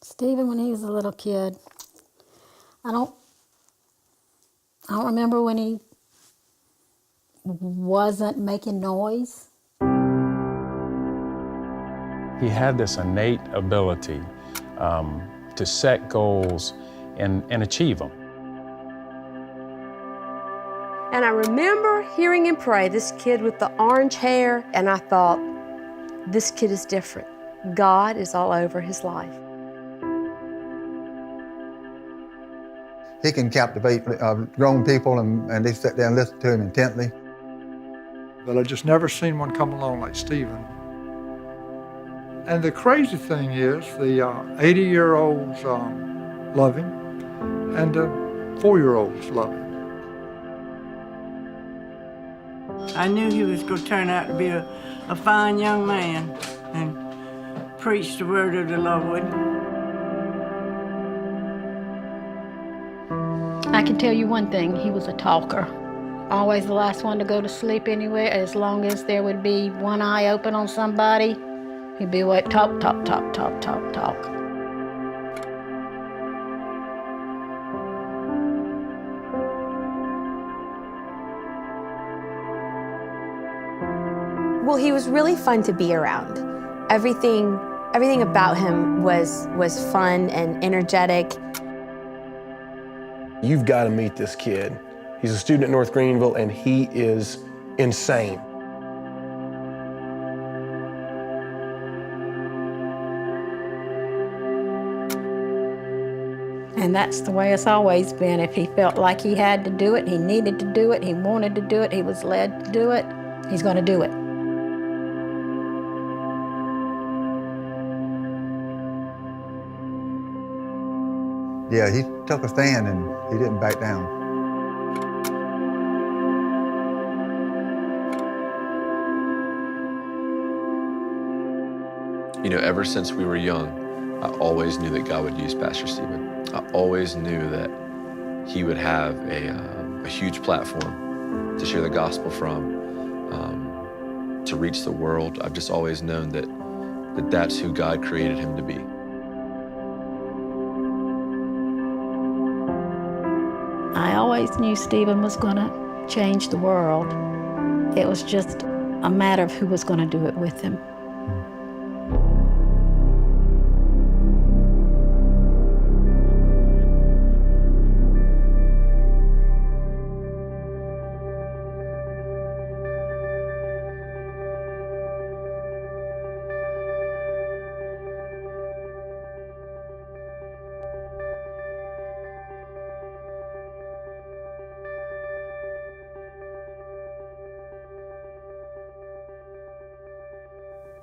Stephen, when he was a little kid, I don't remember when he wasn't making noise. He had this innate ability to set goals and achieve them. And I remember hearing him pray, this kid with the orange hair, and I thought, this kid is different. God is all over his life. He can captivate grown people, and they sit there and listen to him intently. But I just never seen one come along like Stephen. And the crazy thing is, the 80-year-olds love him, and the 4-year-olds love him. I knew he was going to turn out to be a fine young man and preach the word of the Lord. I can tell you one thing, he was a talker. Always the last one to go to sleep anywhere. As long as there would be one eye open on somebody, he'd be awake, talk, talk, talk, talk, talk, talk. Well, he was really fun to be around. Everything about him was fun and energetic. You've got to meet this kid. He's a student at North Greenville, and he is insane. And that's the way it's always been. If he felt like he had to do it, he needed to do it, he wanted to do it, he was led to do it, he's going to do it. Yeah, he took a stand and he didn't back down. You know, ever since we were young, I always knew that God would use Pastor Stephen. I always knew that he would have a huge platform to share the gospel from, to reach the world. I've just always known that that's who God created him to be. I always knew Stephen was going to change the world. It was just a matter of who was going to do it with him.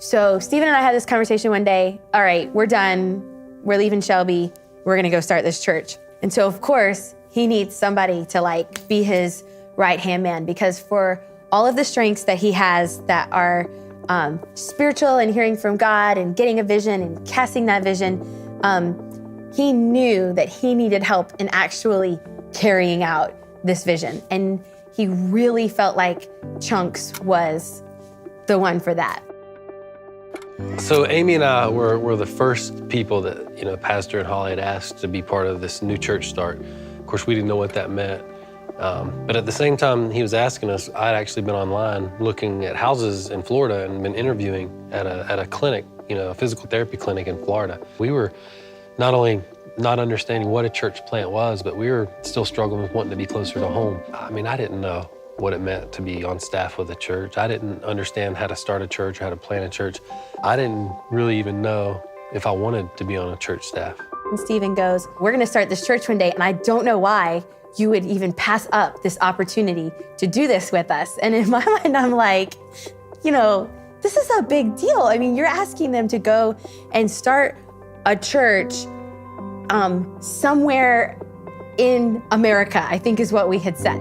So Stephen and I had this conversation one day. All right, we're done. We're leaving Shelby. We're gonna go start this church. And so of course, he needs somebody to be his right-hand man, because for all of the strengths that he has that are spiritual and hearing from God and getting a vision and casting that vision, he knew that he needed help in actually carrying out this vision. And he really felt like Chunks was the one for that. So Amy and I were the first people that, Pastor and Holly had asked to be part of this new church start. Of course, we didn't know what that meant. But at the same time he was asking us, I'd actually been online looking at houses in Florida and been interviewing at a clinic, a physical therapy clinic in Florida. We were not only not understanding what a church plant was, but we were still struggling with wanting to be closer to home. I mean, I didn't know what it meant to be on staff with a church. I didn't understand how to start a church, how to plant a church. I didn't really even know if I wanted to be on a church staff. And Stephen goes, we're gonna start this church one day, and I don't know why you would even pass up this opportunity to do this with us. And in my mind, I'm like, this is a big deal. I mean, you're asking them to go and start a church somewhere in America, I think is what we had said.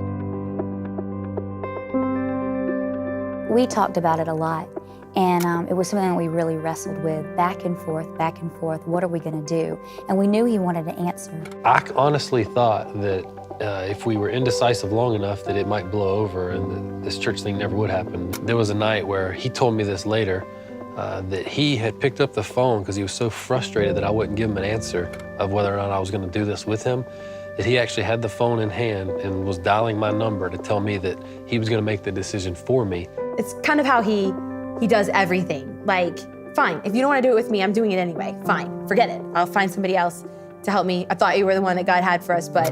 We talked about it a lot, and it was something that we really wrestled with, back and forth, what are we gonna do? And we knew he wanted an answer. I honestly thought that if we were indecisive long enough that it might blow over and that this church thing never would happen. There was a night where he told me this later, that he had picked up the phone because he was so frustrated that I wouldn't give him an answer of whether or not I was going to do this with him, that he actually had the phone in hand and was dialing my number to tell me that he was going to make the decision for me. It's kind of how he does everything. Like, fine, if you don't want to do it with me, I'm doing it anyway. Fine, forget it. I'll find somebody else to help me. I thought you were the one that God had for us, but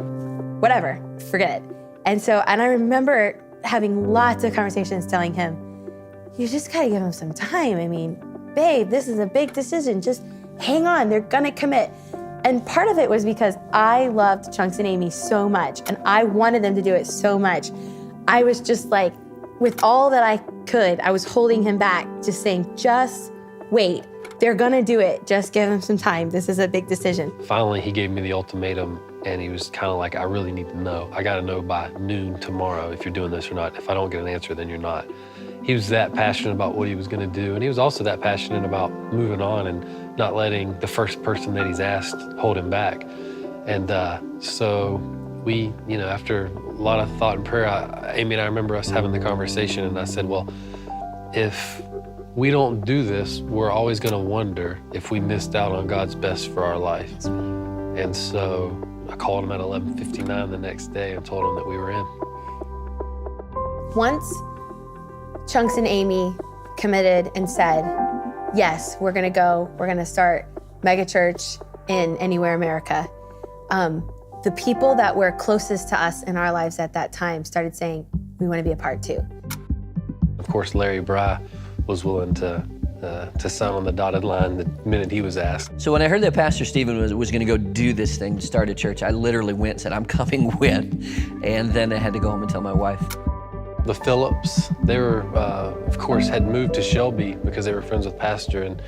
whatever, forget it. And I remember having lots of conversations telling him, you just gotta give him some time. I mean, babe, this is a big decision. Just hang on, they're gonna commit. And part of it was because I loved Chunks and Amy so much, and I wanted them to do it so much. I was just like, with all that I could, I was holding him back, just saying, just wait. They're gonna do it. Just give them some time. This is a big decision. Finally, he gave me the ultimatum, and he was kind of like, I really need to know. I gotta know by noon tomorrow if you're doing this or not. If I don't get an answer, then you're not. He was that passionate about what he was gonna do, and he was also that passionate about moving on and not letting the first person that he's asked hold him back. And so we, after a lot of thought and prayer, Amy and I remember us having the conversation, and I said, well, if we don't do this, we're always gonna wonder if we missed out on God's best for our life. And so I called him at 11:59 the next day and told him that we were in. Once Chunks and Amy committed and said, yes, we're gonna go, we're gonna start megachurch in Anywhere America, the people that were closest to us in our lives at that time started saying, we wanna be a part too. Of course, Larry Bry was willing to sign on the dotted line the minute he was asked. So when I heard that Pastor Stephen was going to go do this thing, start a church, I literally went and said, I'm coming with. And then I had to go home and tell my wife. The Phillips, they were, of course, had moved to Shelby because they were friends with Pastor, and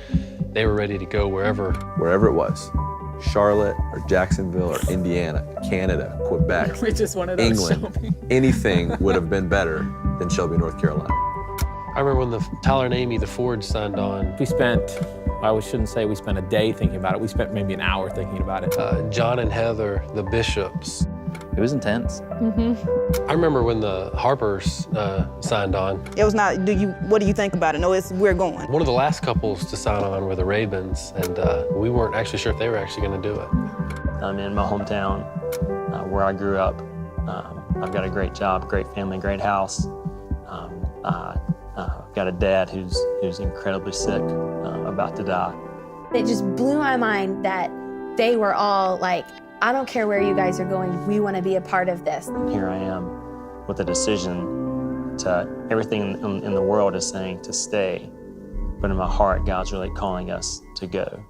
they were ready to go wherever. Wherever it was, Charlotte or Jacksonville or Indiana, Canada, Quebec, We just wanted to England, Shelby. anything would have been better than Shelby, North Carolina. I remember when Tyler and Amy, the Fords, signed on. We spent, I shouldn't say we spent a day thinking about it. We spent maybe an hour thinking about it. John and Heather, the Bishops. It was intense. I remember when the Harpers signed on. It was not, what do you think about it? No, we're going. One of the last couples to sign on were the Ravens, and we weren't actually sure if they were actually going to do it. I'm in my hometown, where I grew up. I've got a great job, great family, great house. I've got a dad who's incredibly sick, about to die. It just blew my mind that they were all like, I don't care where you guys are going, we want to be a part of this. Here I am with a decision to, everything in the world is saying to stay, but in my heart, God's really calling us to go.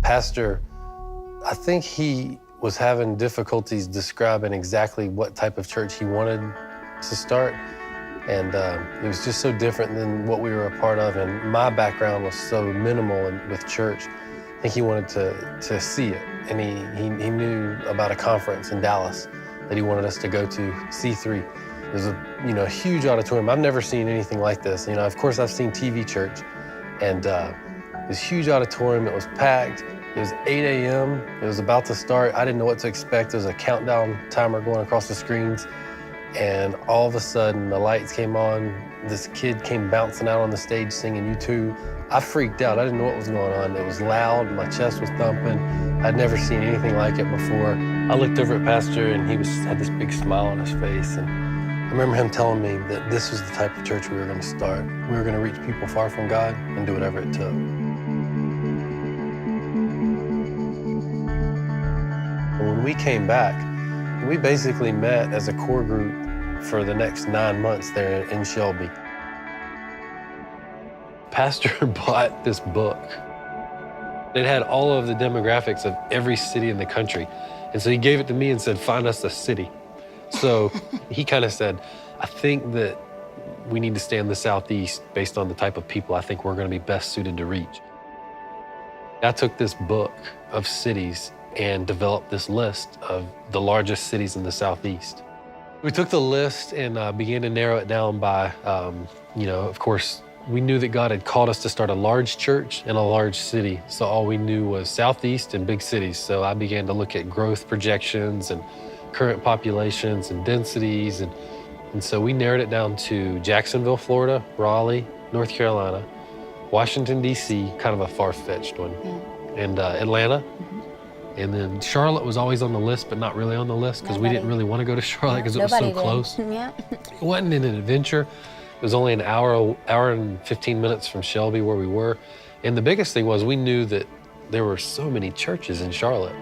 Pastor, I think he was having difficulties describing exactly what type of church he wanted to start. And it was just so different than what we were a part of. And my background was so minimal with church. I think he wanted to see it. And he knew about a conference in Dallas that he wanted us to go to, C3. It was a huge auditorium. I've never seen anything like this. Of course I've seen TV church, and this huge auditorium. It was packed. It was 8 a.m. It was about to start. I didn't know what to expect. There was a countdown timer going across the screens. And all of a sudden, the lights came on. This kid came bouncing out on the stage singing U2. I freaked out. I didn't know what was going on. It was loud. My chest was thumping. I'd never seen anything like it before. I looked over at Pastor, and he had this big smile on his face. And I remember him telling me that this was the type of church we were going to start. We were going to reach people far from God and do whatever it took. When we came back, we basically met as a core group for the next 9 months there in Shelby. Pastor bought this book. It had all of the demographics of every city in the country. And so he gave it to me and said, find us a city. So he kind of said, I think that we need to stay in the Southeast based on the type of people I think we're going to be best suited to reach. I took this book of cities and developed this list of the largest cities in the Southeast. We took the list and began to narrow it down by, of course, we knew that God had called us to start a large church in a large city. So all we knew was Southeast and big cities. So I began to look at growth projections and current populations and densities. And so we narrowed it down to Jacksonville, Florida, Raleigh, North Carolina, Washington, D.C., kind of a far-fetched one, and Atlanta. And then Charlotte was always on the list, but not really on the list because we didn't really want to go to Charlotte because it was so close. Yeah. It wasn't an adventure. It was only an hour and 15 minutes from Shelby where we were. And the biggest thing was we knew that there were so many churches in Charlotte.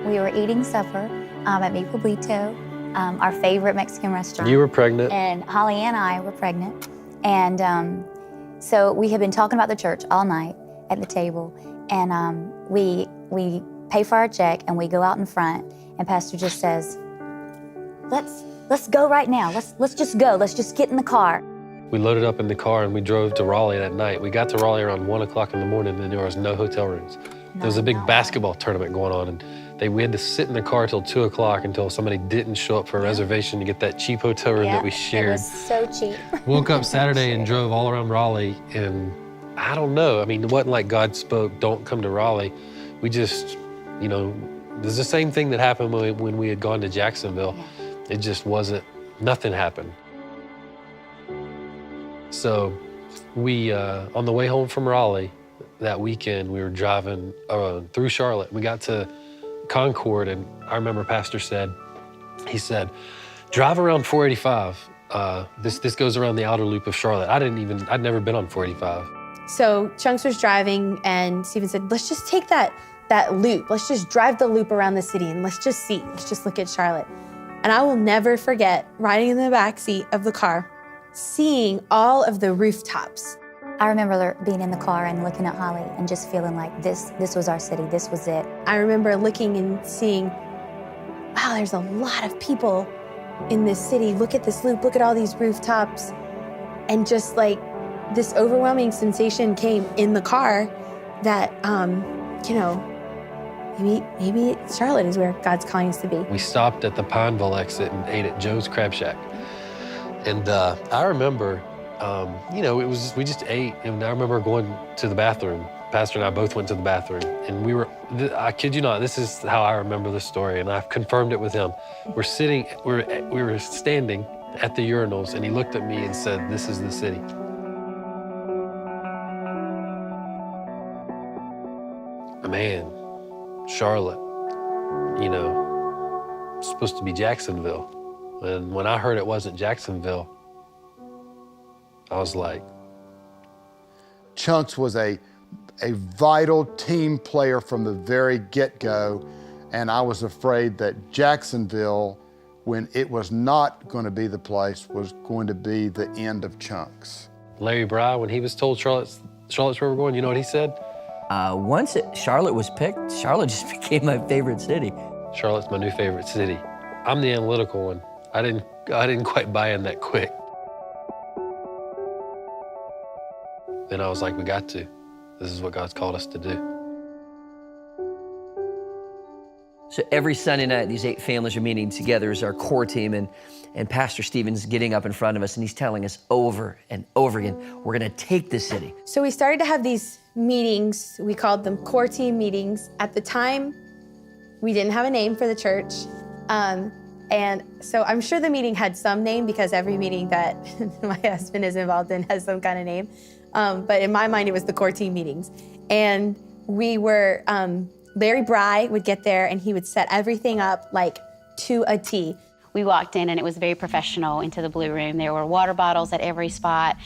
We were eating supper at Mi Pueblito, our favorite Mexican restaurant. You were pregnant. And Holly and I were pregnant. And so we had been talking about the church all night at the table. And we pay for our check and we go out in front and Pastor just says, let's go right now. Let's just go. Let's just get in the car. We loaded up in the car and we drove to Raleigh that night. We got to Raleigh around 1 o'clock in the morning and there was no hotel rooms. There was a big basketball tournament going on and we had to sit in the car till 2 o'clock until somebody didn't show up for a reservation to get that cheap hotel room that we shared. It was so cheap. Woke up Saturday and drove all around Raleigh and I don't know. I mean, it wasn't like God spoke, don't come to Raleigh. We just, you know, it was the same thing that happened when we had gone to Jacksonville. It just wasn't, nothing happened. So we, on the way home from Raleigh that weekend, we were driving through Charlotte. We got to Concord and I remember Pastor said, he said, drive around 485. This goes around the outer loop of Charlotte. I'd never been on 485. So Chunks was driving and Stephen said, let's just take that loop. Let's just drive the loop around the city and let's just see. Let's just look at Charlotte. And I will never forget riding in the back seat of the car, seeing all of the rooftops. I remember being in the car and looking at Holly and just feeling like this was our city, this was it. I remember looking and seeing, wow, there's a lot of people in this city. Look at this loop, look at all these rooftops. And just like this overwhelming sensation came in the car that, you know, maybe Charlotte is where God's calling us to be. We stopped at the Pineville exit and ate at Joe's Crab Shack. And I remember, you know, we just ate. And I remember going to the bathroom. Pastor and I both went to the bathroom. And we were, I kid you not, this is how I remember the story. And I've confirmed it with him. We were standing at the urinals and he looked at me and said, this is the city. Man, Charlotte, you know, it's supposed to be Jacksonville. And when I heard it wasn't Jacksonville, I was like. Chunks was a vital team player from the very get-go, and I was afraid that Jacksonville, when it was not going to be the place, was going to be the end of Chunks. Larry Bry, when he was told Charlotte's where we're going, you know what he said? Once Charlotte was picked, Charlotte just became my favorite city. Charlotte's my new favorite city. I'm the analytical one. I didn't quite buy in that quick. Then I was like, we got to. This is what God's called us to do. So every Sunday night, these 8 families are meeting together as our core team, and Pastor Stephen's getting up in front of us, and he's telling us over and over again, we're gonna take this city. So we started to have these meetings. We called them core team meetings. At the time, we didn't have a name for the church. And so I'm sure the meeting had some name because every meeting that my husband is involved in has some kind of name. But in my mind, it was the core team meetings. And we were, Larry Bry would get there and he would set everything up like to a T. We walked in and it was very professional into the Blue Room. There were water bottles at every spot.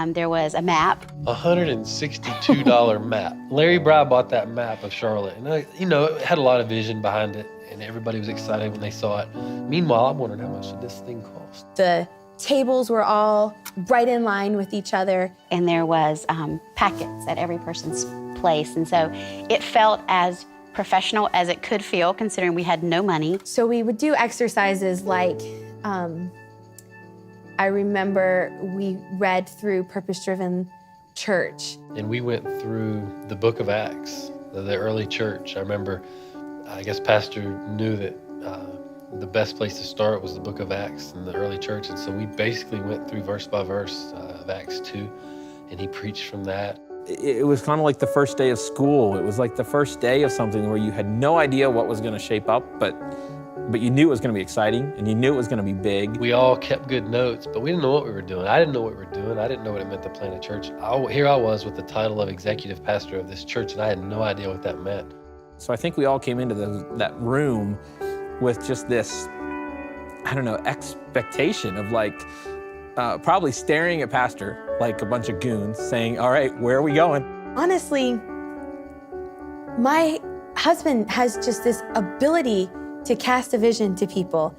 There was a map. $162 map. Larry Bry bought that map of Charlotte. And you know, it had a lot of vision behind it and everybody was excited when they saw it. Meanwhile, I'm wondering how much did this thing cost? The tables were all right in line with each other. And there was packets at every person's place. And so it felt as professional as it could feel, considering we had no money. So we would do exercises like, I remember we read through Purpose Driven Church. And we went through the book of Acts, the early church. I remember, I guess Pastor knew that the best place to start was the book of Acts in the early church. And so we basically went through verse by verse of Acts 2, and he preached from that. It was kind of like the first day of school. It was like the first day of something where you had no idea what was going to shape up, but but you knew it was going to be exciting and you knew it was going to be big. We all kept good notes, but we didn't know what we were doing. I didn't know what we were doing. I didn't know what it meant to plant a church. Here I was with the title of executive pastor of this church, and I had no idea what that meant. So I think we all came into that room with just this, I don't know, expectation of like, probably staring at Pastor like a bunch of goons saying, all right, where are we going? Honestly, my husband has just this ability to cast a vision to people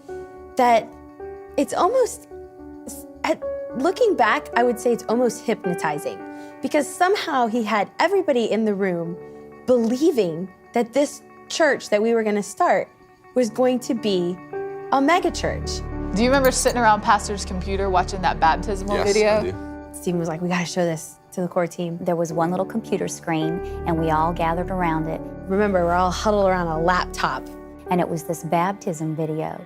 that it's almost, looking back, I would say it's almost hypnotizing, because somehow he had everybody in the room believing that this church that we were going to start was going to be a mega church. Do you remember sitting around Pastor's computer watching that baptismal video? I do. Stephen was like, we got to show this to the core team. There was one little computer screen, and we all gathered around it. Remember, we're all huddled around a laptop. And it was this baptism video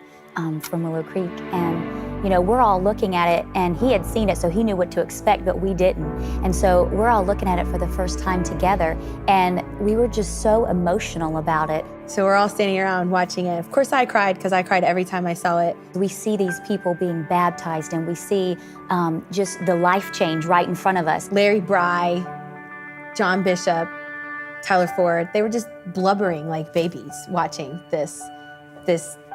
from Willow Creek. And, you know, we're all looking at it, and he had seen it, so he knew what to expect, but we didn't. And so we're all looking at it for the first time together, and we were just so emotional about it. So we're all standing around watching it. Of course I cried, because I cried every time I saw it. We see these people being baptized, and we see just the life change right in front of us. Larry Bry, John Bishop, Tyler Ford, they were just blubbering like babies watching this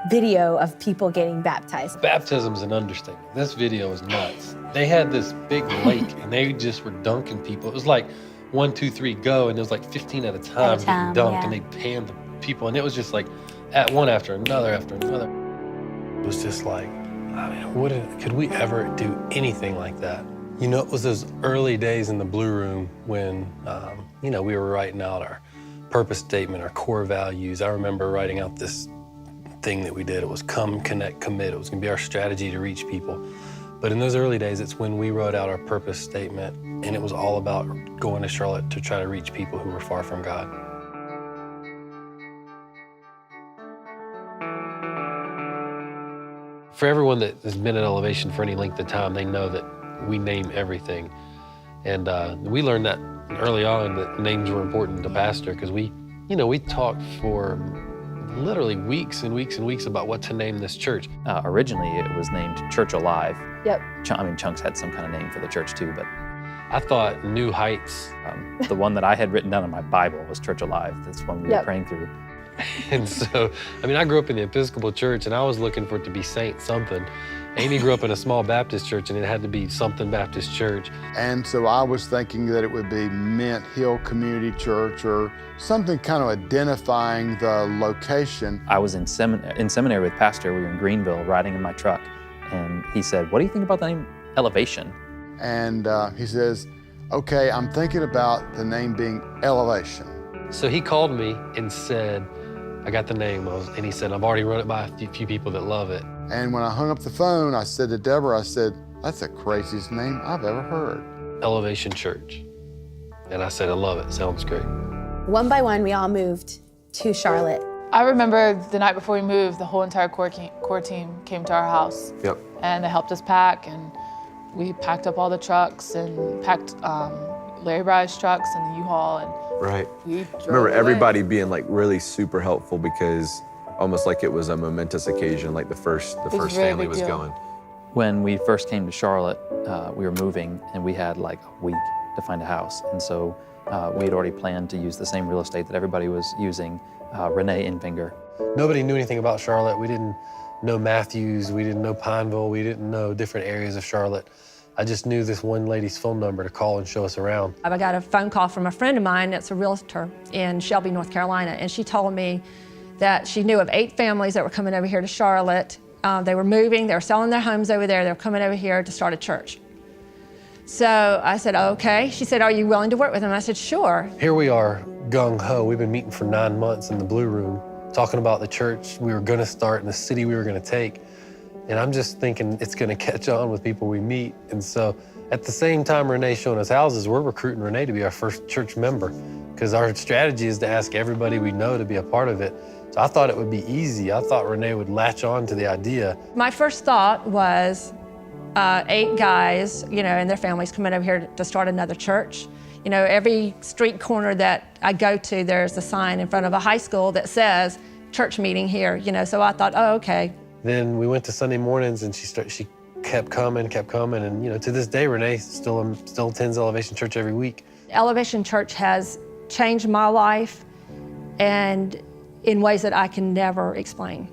video of people getting baptized. Baptism's an understatement. This video was nuts. They had this big lake, and they just were dunking people. It was like 1, 2, 3, go, and it was like 15 at a time getting dunked, yeah. and they panned the people, and it was just like at one after another after another. It was just like, I mean, could we ever do anything like that? You know, it was those early days in the Blue Room when, you know, we were writing out our purpose statement, our core values. I remember writing out this thing that we did. It was come, connect, commit. It was gonna be our strategy to reach people. But in those early days, it's when we wrote out our purpose statement, and it was all about going to Charlotte to try to reach people who were far from God. For everyone that has been at Elevation for any length of time, they know that we name everything. And we learned that early on, that names were important to pastor, because we talked for literally weeks and weeks and weeks about what to name this church. Originally, it was named Church Alive. Yep. I mean, Chunks had some kind of name for the church too, but I thought New Heights. The one that I had written down in my Bible was Church Alive. That's one we were praying through. And so, I mean, I grew up in the Episcopal Church, and I was looking for it to be Saint something. Amy grew up in a small Baptist church, and it had to be something Baptist church. And so I was thinking that it would be Mint Hill Community Church or something kind of identifying the location. I was in seminary with Pastor. We were in Greenville riding in my truck, and he said, what do you think about the name Elevation? And he says, okay, I'm thinking about the name being Elevation. So he called me and said, I got the name, and he said, I've already run it by a few people that love it. And when I hung up the phone, I said to Deborah, I said, that's the craziest name I've ever heard. Elevation Church. And I said, I love it, sounds great. One by one, we all moved to Charlotte. I remember the night before we moved, the whole entire core team came to our house. Yep. And they helped us pack, and we packed up all the trucks and packed Larry Bry's trucks and the U-Haul, and Right. we I drove remember away. everybody being like really super helpful, because almost like it was a momentous occasion, like the first was a very family big was deal. going. When we first came to Charlotte, we were moving, and we had like a week to find a house. And so we had already planned to use the same real estate that everybody was using, Renee Infinger. Nobody knew anything about Charlotte. We didn't know Matthews, we didn't know Pineville, we didn't know different areas of Charlotte. I just knew this one lady's phone number to call and show us around. I got a phone call from a friend of mine that's a realtor in Shelby, North Carolina, and she told me that she knew of 8 families that were coming over here to Charlotte. They were moving, they were selling their homes over there, they were coming over here to start a church. So I said, okay. She said, are you willing to work with them? I said, sure. Here we are, gung-ho. We've been meeting for 9 months in the Blue Room, talking about the church we were gonna start and the city we were gonna take. And I'm just thinking it's gonna catch on with people we meet. And so at the same time Renee's showing us houses, we're recruiting Renee to be our first church member, because our strategy is to ask everybody we know to be a part of it. So I thought it would be easy. I thought Renee would latch on to the idea. My first thought was 8 guys, and their families coming over here to start another church. Every street corner that I go to, there's a sign in front of a high school that says, church meeting here, you know, so I thought, oh, okay. Then we went to Sunday mornings, and she kept coming, and you know, to this day, Renee still attends Elevation Church every week. Elevation Church has changed my life, and in ways that I can never explain.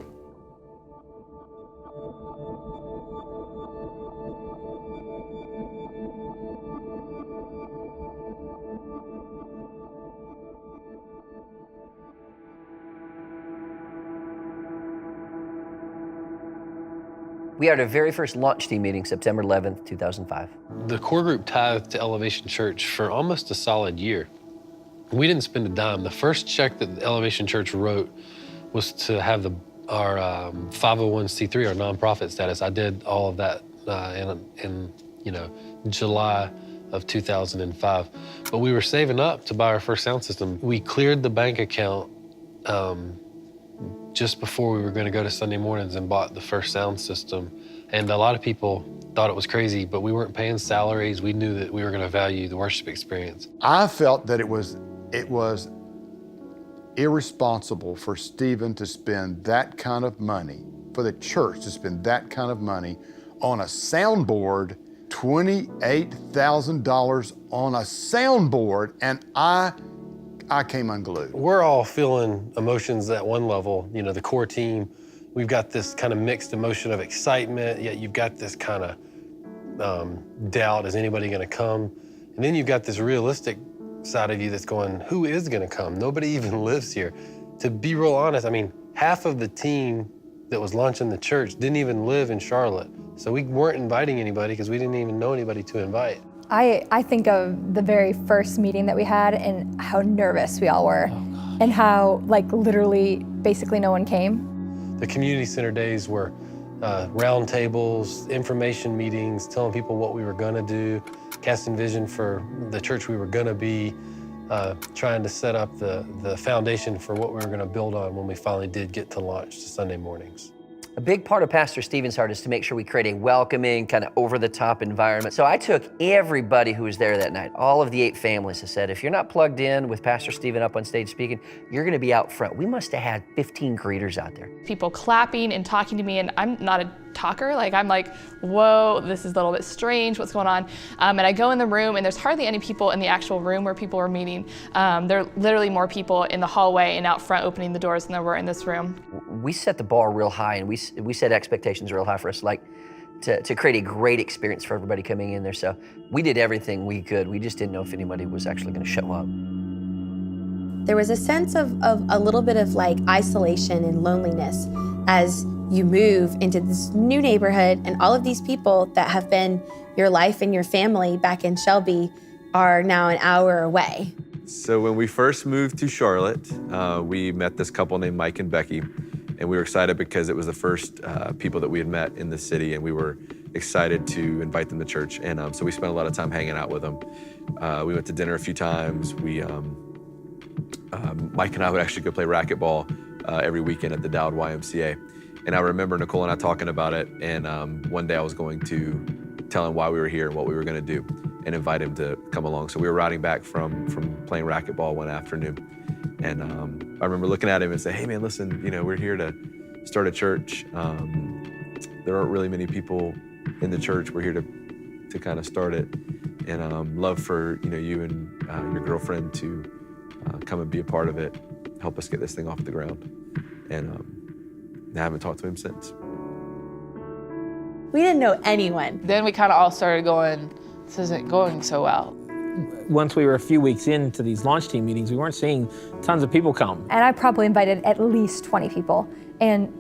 We had our very first launch team meeting, September 11th, 2005. The core group tithed to Elevation Church for almost a solid year. We didn't spend a dime. The first check that Elevation Church wrote was to have our 501c3, our nonprofit status. I did all of that in July of 2005. But we were saving up to buy our first sound system. We cleared the bank account just before we were going to go to Sunday mornings and bought the first sound system. And a lot of people thought it was crazy, but we weren't paying salaries. We knew that we were going to value the worship experience. I felt that it was irresponsible for Stephen to spend that kind of money, for the church to spend that kind of money on a soundboard, $28,000 on a soundboard, and I came unglued. We're all feeling emotions at one level. You know, the core team, we've got this kind of mixed emotion of excitement, yet you've got this kind of doubt, is anybody gonna come? And then you've got this realistic side of you that's going, who is gonna come? Nobody even lives here. To be real honest, I mean, half of the team that was launching the church didn't even live in Charlotte. So we weren't inviting anybody because we didn't even know anybody to invite. I think of the very first meeting that we had and how nervous we all were, and how, like, literally, basically no one came. The community center days were round tables, information meetings, telling people what we were gonna do, casting vision for the church we were gonna be, trying to set up the foundation for what we were gonna build on when we finally did get to launch to Sunday mornings. A big part of Pastor Stephen's heart is to make sure we create a welcoming, kind of over-the-top environment. So I took everybody who was there that night, all of the 8 families, and said, if you're not plugged in with Pastor Stephen up on stage speaking, you're gonna be out front. We must have had 15 greeters out there. People clapping and talking to me, and I'm not a talker. Like, I'm like, whoa, this is a little bit strange, what's going on? And I go in the room, and there's hardly any people in the actual room where people were meeting. There are literally more people in the hallway and out front opening the doors than there were in this room. We set the bar real high, and we set expectations real high for us, like to create a great experience for everybody coming in there. So we did everything we could. We just didn't know if anybody was actually gonna show up. There was a sense of a little bit of like isolation and loneliness as you move into this new neighborhood, and all of these people that have been your life and your family back in Shelby are now an hour away. So when we first moved to Charlotte, we met this couple named Mike and Becky, and we were excited because it was the first people that we had met in the city, and we were excited to invite them to church. And so we spent a lot of time hanging out with them. We went to dinner a few times. Mike and I would actually go play racquetball every weekend at the Dowd YMCA. And I remember Nicole and I talking about it, and one day I was going to tell him why we were here and what we were gonna do and invite him to come along. So we were riding back from playing racquetball one afternoon. And I remember looking at him and saying, hey man, listen, you know, we're here to start a church. There aren't really many people in the church. We're here to kind of start it. And love for, you know, you and your girlfriend to come and be a part of it, help us get this thing off the ground. And I haven't talked to him since. We didn't know anyone. Then we kind of all started going, this isn't going so well. Once we were a few weeks into these launch team meetings, we weren't seeing tons of people come. And I probably invited at least 20 people. And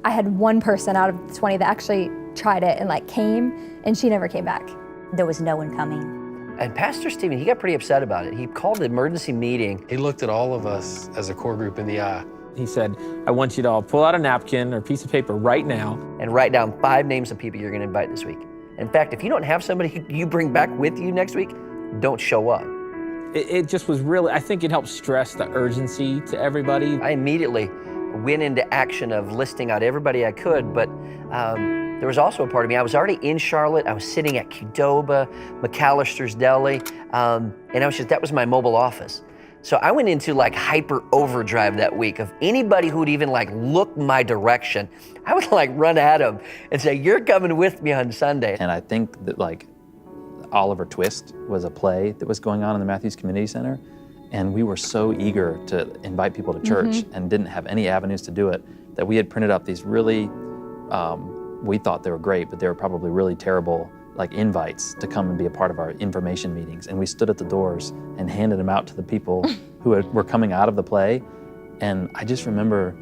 I had one person out of the 20 that actually tried it and like came, and she never came back. There was no one coming. And Pastor Stephen, he got pretty upset about it. He called the emergency meeting. He looked at all of us as a core group in the eye. He said, I want you to all pull out a napkin or a piece of paper right now. And write down 5 names of people you're gonna invite this week. In fact, if you don't have somebody you bring back with you next week, don't show up. It just was really, I think it helped stress the urgency to everybody. I immediately went into action of listing out everybody I could, but there was also a part of me, I was already in Charlotte, I was sitting at Qdoba, McAllister's Deli, and that was my mobile office. So I went into like hyper overdrive that week of anybody who would even like look my direction. I would like run at them and say, you're coming with me on Sunday. And I think that like Oliver Twist was a play that was going on in the Matthews Community Center. And we were so eager to invite people to church and didn't have any avenues to do it that we had printed up these really, we thought they were great, but they were probably really terrible like invites to come and be a part of our information meetings. And we stood at the doors and handed them out to the people who were coming out of the play. And I just remember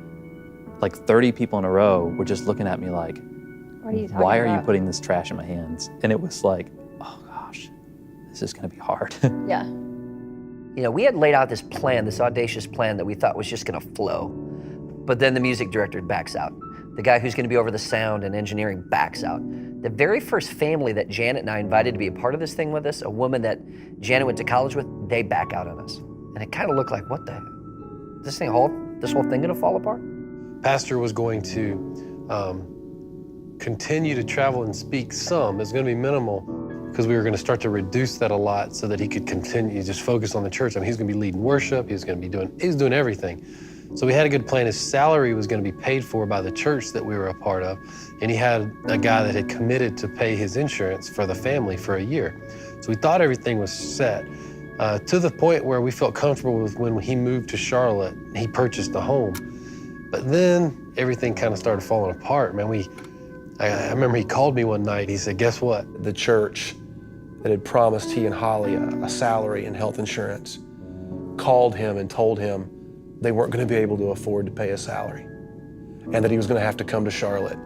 like 30 people in a row were just looking at me like, why are you putting this trash in my hands? And it was like, oh gosh, this is gonna be hard. Yeah. You know, we had laid out this plan, this audacious plan that we thought was just gonna flow. But then the music director backs out. The guy who's gonna be over the sound and engineering backs out. The very first family that Janet and I invited to be a part of this thing with us, a woman that Janet went to college with, they back out on us. And it kind of looked like, what the heck? This whole thing gonna fall apart? Pastor was going to continue to travel and speak some. It's going to be minimal because we were going to start to reduce that a lot so that he could continue just focus on the church. I mean, he's going to be leading worship. He's doing everything. So we had a good plan. His salary was going to be paid for by the church that we were a part of. And he had a guy that had committed to pay his insurance for the family for a year. So we thought everything was set to the point where we felt comfortable with when he moved to Charlotte, he purchased a home. But then everything kind of started falling apart, man. I remember he called me one night. He said, guess what? The church that had promised he and Holly a salary and health insurance called him and told him they weren't going to be able to afford to pay a salary and that he was going to have to come to Charlotte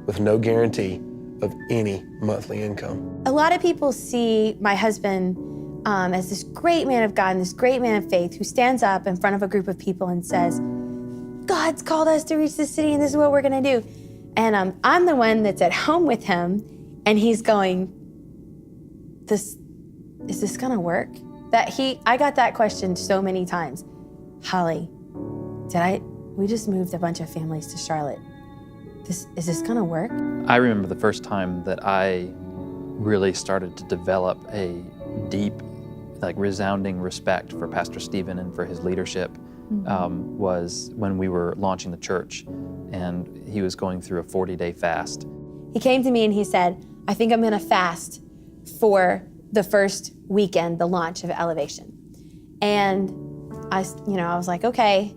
with no guarantee of any monthly income. A lot of people see my husband as this great man of God and this great man of faith who stands up in front of a group of people and says, God's called us to reach the city and this is what we're going to do. And I'm the one that's at home with him, and he's going, is this gonna work? I got that question so many times. Holly, we just moved a bunch of families to Charlotte. Is this gonna work? I remember the first time that I really started to develop a deep, like resounding respect for Pastor Stephen and for his leadership was when we were launching the church. And he was going through a 40-day fast. He came to me and he said, I think I'm gonna fast for the first weekend, the launch of Elevation. And I was like, okay.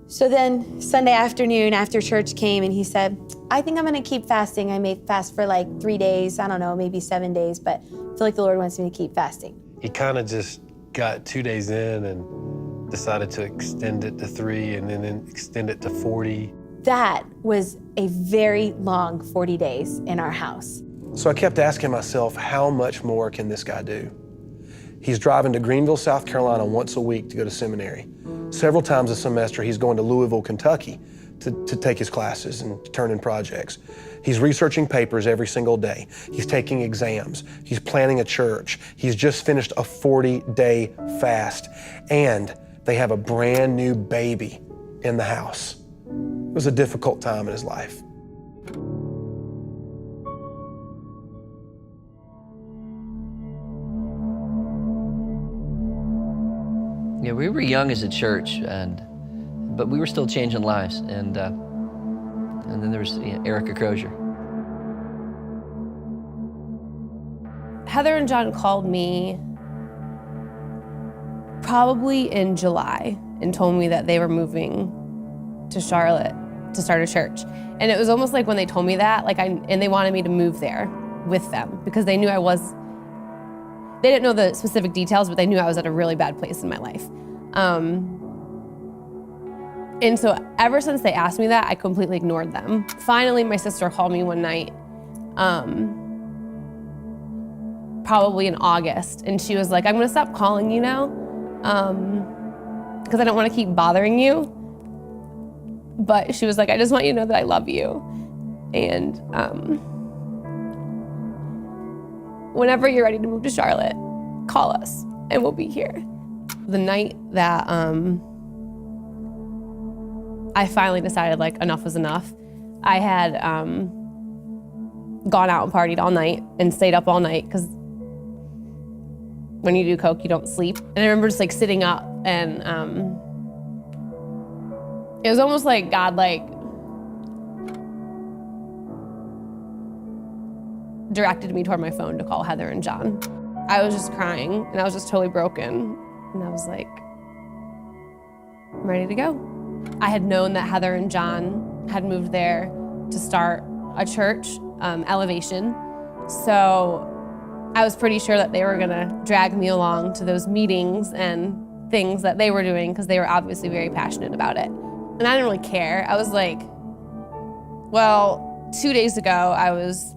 So then Sunday afternoon after church came and he said, I think I'm gonna keep fasting. I may fast for like 3 days, I don't know, maybe 7 days, but I feel like the Lord wants me to keep fasting. He kind of just got 2 days in and decided to extend it to 3 and then extend it to 40. That was a very long 40 days in our house. So I kept asking myself, how much more can this guy do? He's driving to Greenville, South Carolina once a week to go to seminary. Several times a semester, he's going to Louisville, Kentucky to take his classes and turn in projects. He's researching papers every single day. He's taking exams. He's planning a church. He's just finished a 40-day fast. And they have a brand new baby in the house. It was a difficult time in his life. Yeah, we were young as a church, but we were still changing lives. And then there was Erica Crozier. Heather and John called me probably in July and told me that they were moving to Charlotte to start a church. And it was almost like when they told me that, and they wanted me to move there with them because they knew they didn't know the specific details, but they knew I was at a really bad place in my life. And so ever since they asked me that, I completely ignored them. Finally, my sister called me one night, probably in August, and she was like, I'm gonna stop calling you now, because I don't wanna keep bothering you. But she was like, I just want you to know that I love you. And whenever you're ready to move to Charlotte, call us and we'll be here. The night that I finally decided enough was enough, I had gone out and partied all night and stayed up all night because when you do coke, you don't sleep. And I remember just like sitting up and it was almost like God like directed me toward my phone to call Heather and John. I was just crying and I was just totally broken. And I was like, I'm ready to go. I had known that Heather and John had moved there to start a church, Elevation. So I was pretty sure that they were gonna drag me along to those meetings and things that they were doing because they were obviously very passionate about it. And I didn't really care. I was like, well, 2 days ago I was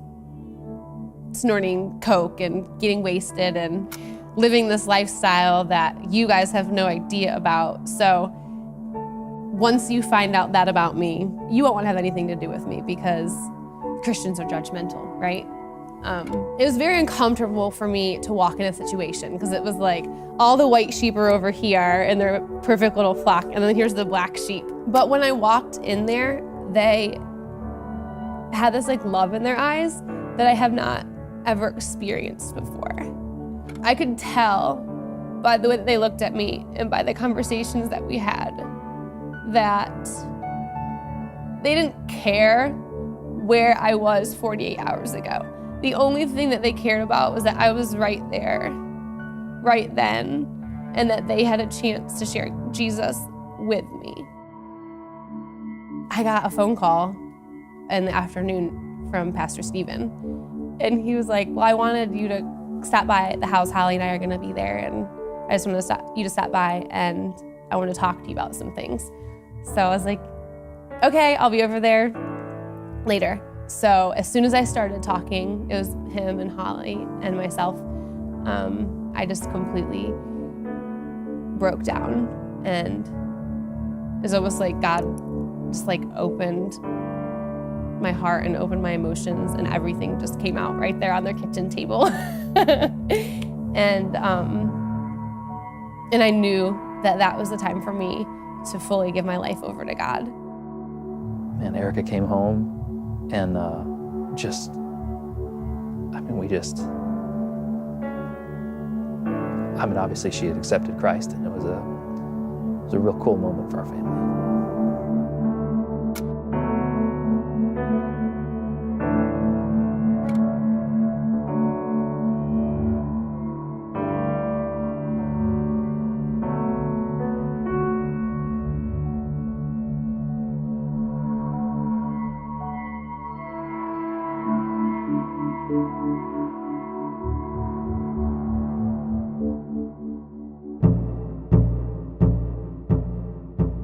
snorting coke and getting wasted and living this lifestyle that you guys have no idea about. So once you find out that about me, you won't want to have anything to do with me because Christians are judgmental, right? It was very uncomfortable for me to walk in a situation because it was like all the white sheep are over here in their perfect little flock, and then here's the black sheep. But when I walked in there, they had this like love in their eyes that I have not ever experienced before. I could tell by the way that they looked at me and by the conversations that we had that they didn't care where I was 48 hours ago. The only thing that they cared about was that I was right there, right then, and that they had a chance to share Jesus with me. I got a phone call in the afternoon from Pastor Stephen, and he was like, well, I wanted you to stop by at the house. Holly and I are gonna be there, and I just wanted you to stop by, and I want to talk to you about some things. So I was like, okay, I'll be over there later. So as soon as I started talking, it was him and Holly and myself, I just completely broke down, and it was almost like God just like opened my heart and opened my emotions, and everything just came out right there on their kitchen table. and I knew that that was the time for me to fully give my life over to God. And Erica came home and obviously she had accepted Christ, and it was a real cool moment for our family.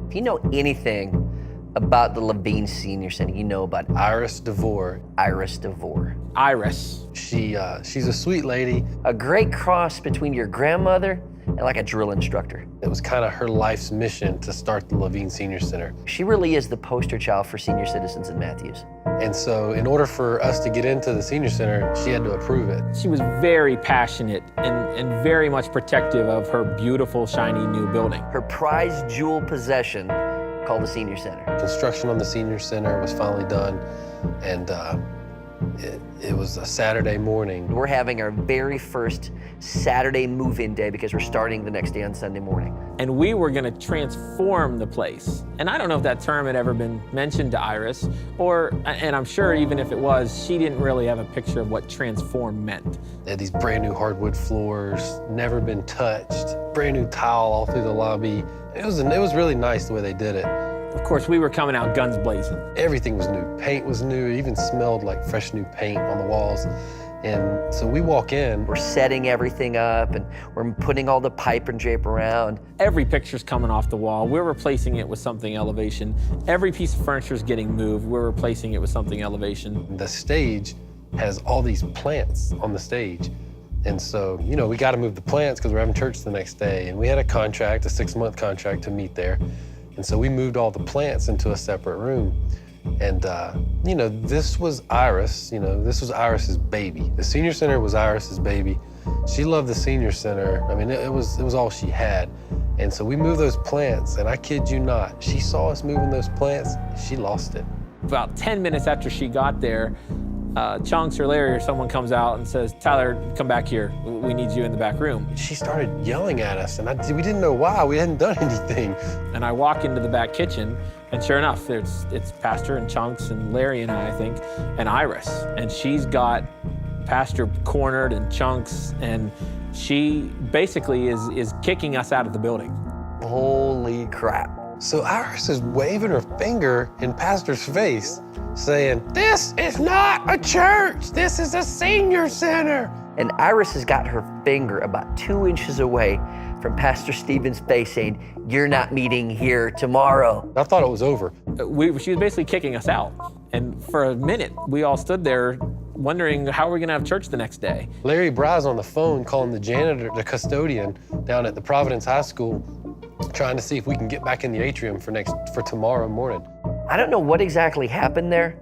If you know anything about the Levine Senior Center, you know about Iris DeVore. Iris DeVore. Iris. She's a sweet lady. A great cross between your grandmother and like a drill instructor. It was kind of her life's mission to start the Levine Senior Center. She really is the poster child for senior citizens in Matthews. And so in order for us to get into the Senior Center, she had to approve it. She was very passionate and very much protective of her beautiful, shiny new building. Her prized jewel possession called the Senior Center. Construction on the Senior Center was finally done, and it was a Saturday morning. We're having our very first Saturday move-in day because we're starting the next day on Sunday morning. And we were gonna transform the place. And I don't know if that term had ever been mentioned to Iris, and I'm sure even if it was, she didn't really have a picture of what transform meant. They had these brand new hardwood floors, never been touched, brand new tile all through the lobby. It was really nice the way they did it. Of course, we were coming out guns blazing. Everything was new. Paint was new. It even smelled like fresh new paint on the walls. And so we walk in. We're setting everything up, and we're putting all the pipe and drape around. Every picture's coming off the wall. We're replacing it with something Elevation. Every piece of furniture is getting moved. We're replacing it with something Elevation. The stage has all these plants on the stage. And so, you know, we got to move the plants because we're having church the next day. And we had a contract, a 6-month contract to meet there. And so we moved all the plants into a separate room. And, you know, this was Iris, this was Iris's baby. The Senior Center was Iris's baby. She loved the Senior Center. I mean, it was all she had. And so we moved those plants, and I kid you not, she saw us moving those plants, she lost it. About 10 minutes after she got there, Chunks or Larry or someone comes out and says, Tyler, come back here. We need you in the back room. She started yelling at us, and we didn't know why. We hadn't done anything. And I walk into the back kitchen, and sure enough, it's Pastor and Chunks and Larry and I think, and Iris. And she's got Pastor cornered and Chunks, and she basically is kicking us out of the building. Holy crap. So Iris is waving her finger in Pastor's face, saying, "This is not a church, this is a senior center." And Iris has got her finger about 2 inches away from Pastor Stephen's face saying, "You're not meeting here tomorrow." I thought it was over. She was basically kicking us out. And for a minute, we all stood there wondering how we're gonna have church the next day. Larry Bry's on the phone calling the janitor, the custodian down at the Providence High School, trying to see if we can get back in the atrium for tomorrow morning. I don't know what exactly happened there,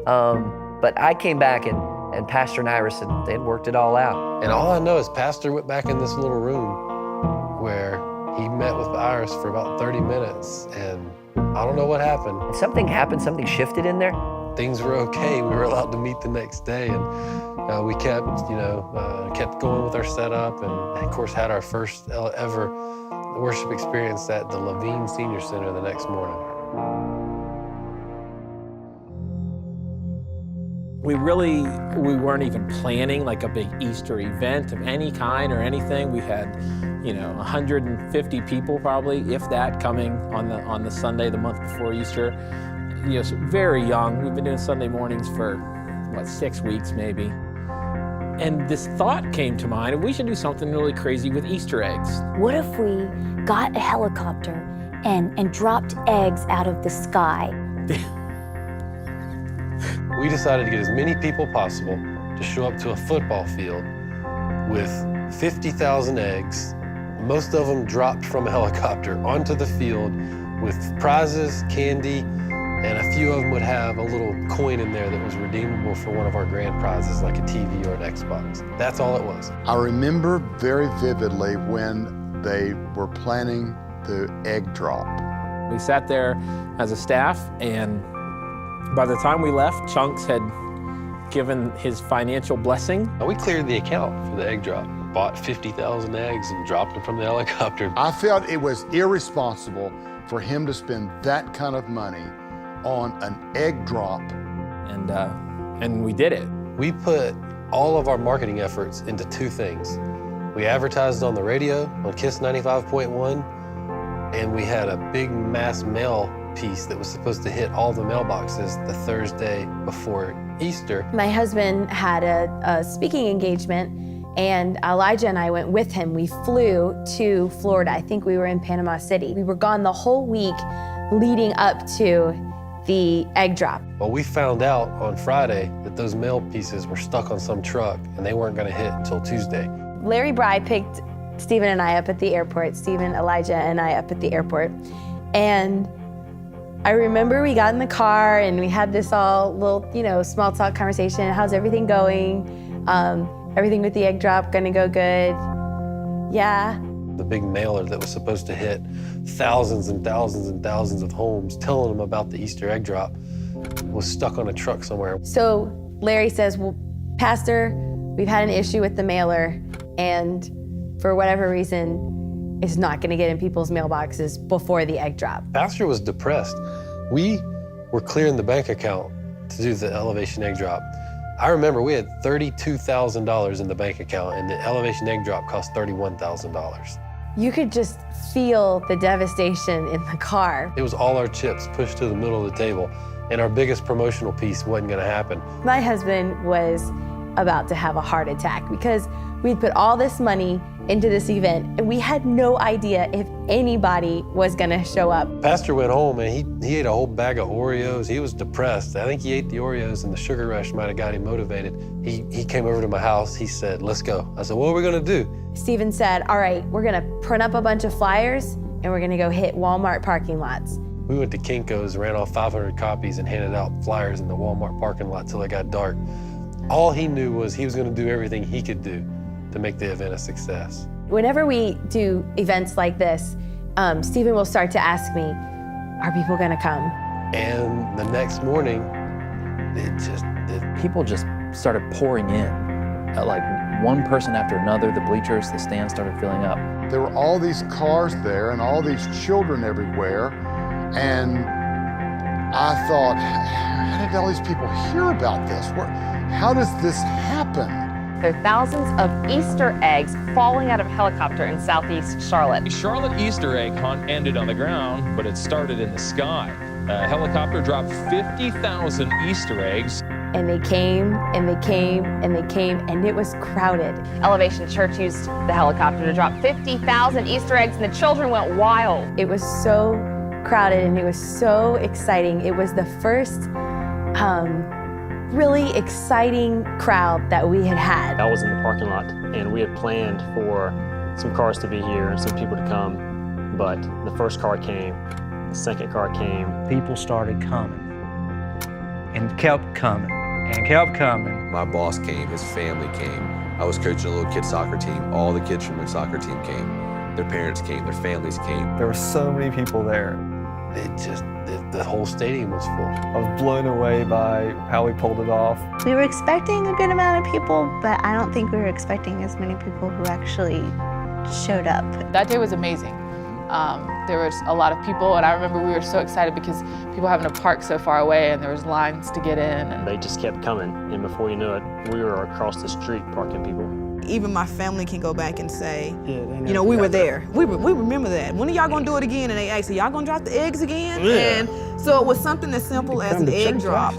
but I came back and Pastor and Iris, they'd worked it all out. And all I know is Pastor went back in this little room where he met with Iris for about 30 minutes, and I don't know what happened. And something happened, something shifted in there? Things were okay. We were allowed to meet the next day, and we kept going with our setup, and of course had our first ever worship experience at the Levine Senior Center the next morning. We weren't even planning like a big Easter event of any kind or anything. We had, 150 people probably, if that, coming on the Sunday, the month before Easter. So very young. We've been doing Sunday mornings for, 6 weeks maybe. And this thought came to mind, and we should do something really crazy with Easter eggs. What if we got a helicopter and dropped eggs out of the sky? We decided to get as many people possible to show up to a football field with 50,000 eggs, most of them dropped from a helicopter onto the field with prizes, candy, and a few of them would have a little coin in there that was redeemable for one of our grand prizes, like a TV or an Xbox. That's all it was. I remember very vividly when they were planning the egg drop. We sat there as a staff, and by the time we left, Chunks had given his financial blessing. We cleared the account for the egg drop, bought 50,000 eggs and dropped them from the helicopter. I felt it was irresponsible for him to spend that kind of money on an egg drop. And we did it. We put all of our marketing efforts into two things. We advertised on the radio on KISS 95.1, and we had a big mass mail piece that was supposed to hit all the mailboxes the Thursday before Easter. My husband had a speaking engagement, and Elijah and I went with him. We flew to Florida. I think we were in Panama City. We were gone the whole week leading up to the egg drop. Well, we found out on Friday that those mail pieces were stuck on some truck and they weren't gonna hit until Tuesday. Larry Bry picked Stephen and I up at the airport, Stephen, Elijah, and I up at the airport. And I remember we got in the car and we had this all little, small talk conversation. How's everything going? Everything with the egg drop gonna go good? Yeah. The big mailer that was supposed to hit thousands and thousands and thousands of homes telling them about the Easter egg drop was stuck on a truck somewhere. So Larry says, well, Pastor, we've had an issue with the mailer, and for whatever reason, it's not gonna get in people's mailboxes before the egg drop. Pastor was depressed. We were clearing the bank account to do the Elevation egg drop. I remember we had $32,000 in the bank account, and the Elevation egg drop cost $31,000. You could just feel the devastation in the car. It was all our chips pushed to the middle of the table, and our biggest promotional piece wasn't gonna happen. My husband was about to have a heart attack because we'd put all this money into this event, and we had no idea if anybody was gonna show up. Pastor went home and he ate a whole bag of Oreos. He was depressed. I think he ate the Oreos and the sugar rush might have got him motivated. He came over to my house. He said, let's go. I said, what are we gonna do? Stephen said, all right, we're gonna print up a bunch of flyers and we're gonna go hit Walmart parking lots. We went to Kinko's, ran off 500 copies and handed out flyers in the Walmart parking lot till it got dark. All he knew was he was gonna do everything he could do to make the event a success. Whenever we do events like this, Stephen will start to ask me, are people gonna come? And the next morning, it just people just started pouring in, like one person after another. The bleachers, the stands started filling up. There were all these cars there and all these children everywhere, and I thought, how did all these people hear about this? How does this happen? There are thousands of Easter eggs falling out of a helicopter in southeast Charlotte. The Charlotte Easter egg hunt ended on the ground, but it started in the sky. A helicopter dropped 50,000 Easter eggs. And they came, and they came, and they came, and it was crowded. Elevation Church used the helicopter to drop 50,000 Easter eggs, and the children went wild. It was so crowded, and it was so exciting. It was the first really exciting crowd that we had had. I was in the parking lot, and we had planned for some cars to be here and some people to come, but the first car came, the second car came. People started coming and kept coming and kept coming. My boss came, his family came. I was coaching a little kid soccer team. All the kids from the soccer team came. Their parents came, their families came. There were so many people there. The whole stadium was full. I was blown away by how we pulled it off. We were expecting a good amount of people, but I don't think we were expecting as many people who actually showed up. That day was amazing. There was a lot of people, and I remember we were so excited because people having to park so far away, and there was lines to get in. And They just kept coming, and before you knew it, we were across the street parking people. Even my family can go back and say, you know, we were there. We remember that. When are y'all gonna do it again? And they asked, are y'all gonna drop the eggs again? Yeah. And so it was something as simple as an egg drop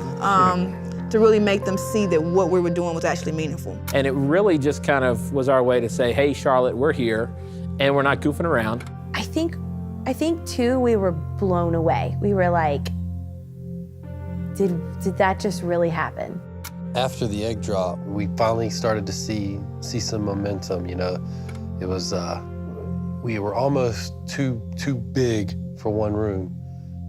to really make them see that what we were doing was actually meaningful. And it really just kind of was our way to say, hey, Charlotte, we're here, and we're not goofing around. I think too, we were blown away. We were like, did that just really happen? After the egg drop, we finally started to see some momentum. You know, it was we were almost too big for one room,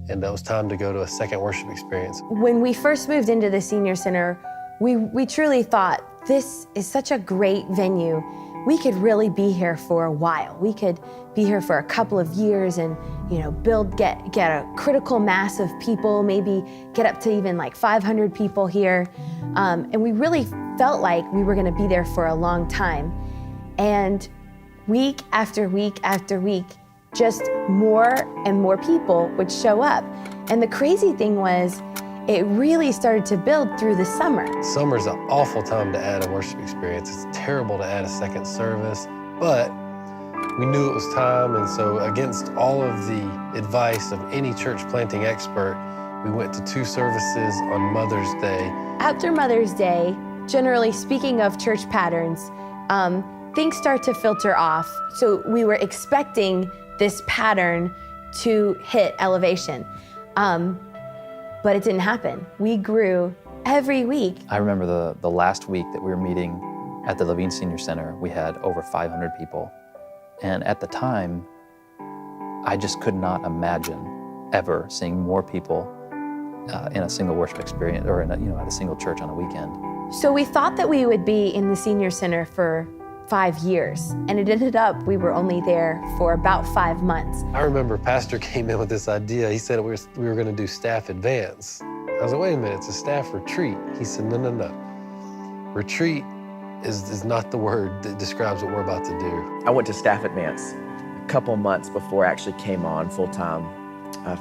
and it was time to go to a second worship experience. When we first moved into the senior center, we truly thought this is such a great venue. We could really be here for a while. We could be here for a couple of years and, you know, get a critical mass of people, maybe get up to even like 500 people here. And we really felt like we were gonna be there for a long time. And week after week after week, just more and more people would show up. And the crazy thing was, it really started to build through the summer. Summer's an awful time to add a worship experience. It's terrible to add a second service, but we knew it was time, and so against all of the advice of any church planting expert, we went to 2 services on Mother's Day. After Mother's Day, generally speaking of church patterns, things start to filter off. So we were expecting this pattern to hit Elevation. But it didn't happen. We grew every week. I remember the last week that we were meeting at the Levine Senior Center, we had over 500 people. And at the time, I just could not imagine ever seeing more people in a single worship experience or at a single church on a weekend. So we thought that we would be in the senior center for 5 years, and it ended up we were only there for about 5 months. I remember Pastor came in with this idea. He said we were going to do staff advance. I was like, wait a minute, it's a staff retreat. He said, no. Retreat is not the word that describes what we're about to do. I went to staff advance a couple months before I actually came on full-time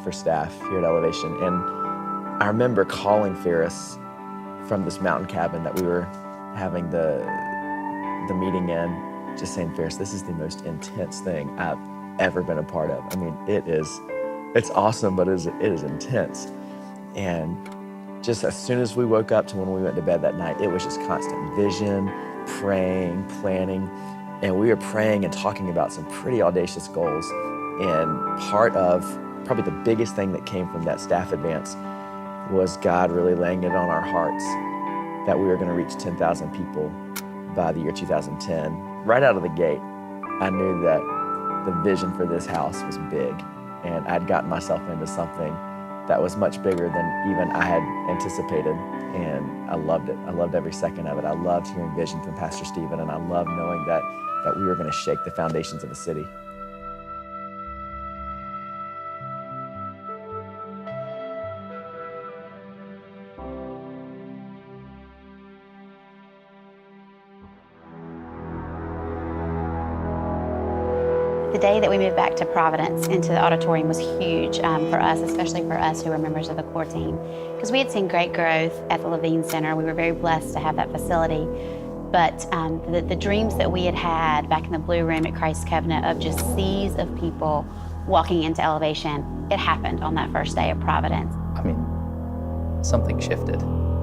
for staff here at Elevation. And I remember calling Ferris from this mountain cabin that we were having the meeting in, just saying, Ferris, this is the most intense thing I've ever been a part of. I mean, it's awesome, but it is intense. And just as soon as we woke up to when we went to bed that night, it was just constant vision, praying, planning, and we were praying and talking about some pretty audacious goals. And part of probably the biggest thing that came from that staff advance was God really laying it on our hearts that we were going to reach 10,000 people by the year 2010. Right out of the gate, I knew that the vision for this house was big, and I'd gotten myself into something that was much bigger than even I had anticipated, and I loved it. I loved every second of it. I loved hearing vision from Pastor Stephen, and I loved knowing that we were going to shake the foundations of the city. The day that we moved back to Providence into the auditorium was huge for us, especially for us who were members of the core team, because we had seen great growth at the Levine Center. We were very blessed to have that facility. But the dreams that we had had back in the Blue Room at Christ Covenant of just seas of people walking into Elevation, it happened on that first day of Providence. I mean, something shifted.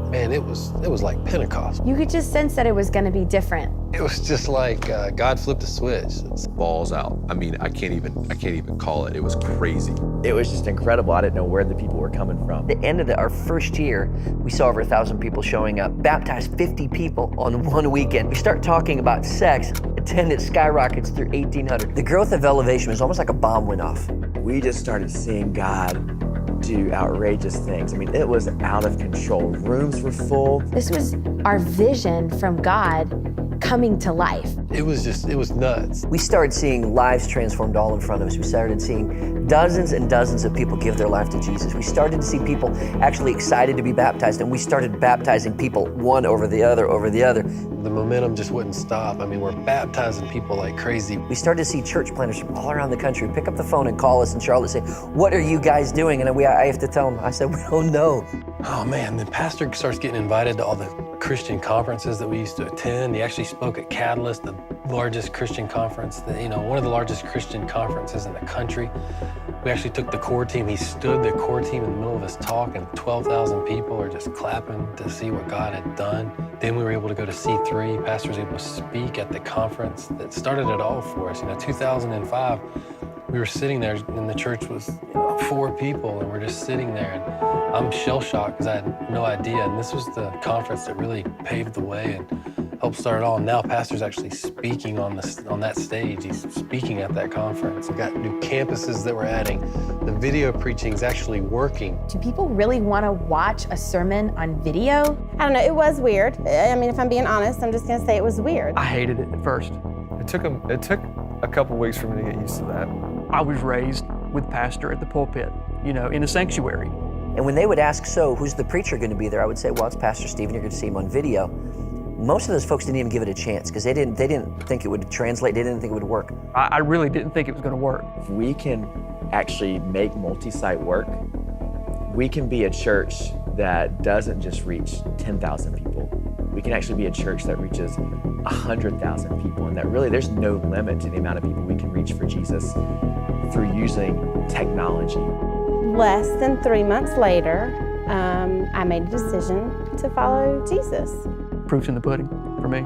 Man, it was like Pentecost. You could just sense that it was going to be different. It was just like God flipped a switch. Balls out. I mean, I can't even call it. It was crazy. It was just incredible. I didn't know where the people were coming from. At the end of our first year, we saw over 1,000 people showing up, baptized 50 people on one weekend. We start talking about sex, attendance skyrockets through 1,800. The growth of Elevation was almost like a bomb went off. We just started seeing God do outrageous things. I mean, it was out of control. Rooms were full. This was our vision from God coming to life. It was nuts. We started seeing lives transformed all in front of us. We started seeing dozens and dozens of people give their life to Jesus. We started to see people actually excited to be baptized, and we started baptizing people one over the other over the other. The momentum just wouldn't stop. I mean, we're baptizing people like crazy. We started to see church planters from all around the country pick up the phone and call us in Charlotte and say, "What are you guys doing?" And I have to tell them, I said, "We don't know." Oh man, the pastor starts getting invited to all the Christian conferences that we used to attend. He actually spoke at Catalyst, the largest Christian conference, one of the largest Christian conferences in the country. We actually took the core team. He stood the core team in the middle of his talk, and 12,000 people are just clapping to see what God had done. Then we were able to go to C3. Pastor was able to speak at the conference that started it all for us. 2005, we were sitting there, and the church was 4 people, and we're just sitting there. And I'm shell-shocked because I had no idea. And this was the conference that really paved the way and helped start it all. And now Pastor's actually speaking on that stage. He's speaking at that conference. We've got new campuses that we're adding. The video preaching is actually working. Do people really want to watch a sermon on video? I don't know, it was weird. I mean, if I'm being honest, I'm just gonna say it was weird. I hated it at first. It took a couple weeks for me to get used to that. I was raised with Pastor at the pulpit, in a sanctuary. And when they would ask, "So, who's the preacher going to be there?" I would say, "Well, it's Pastor Stephen. You're going to see him on video." Most of those folks didn't even give it a chance because they didn't think it would translate. They didn't think it would work. I really didn't think it was going to work. If we can actually make multi-site work, we can be a church that doesn't just reach 10,000 people. We can actually be a church that reaches 100,000 people, and that really there's no limit to the amount of people we can reach for Jesus through using technology. Less than 3 months later, I made a decision to follow Jesus. Proof's in the pudding for me.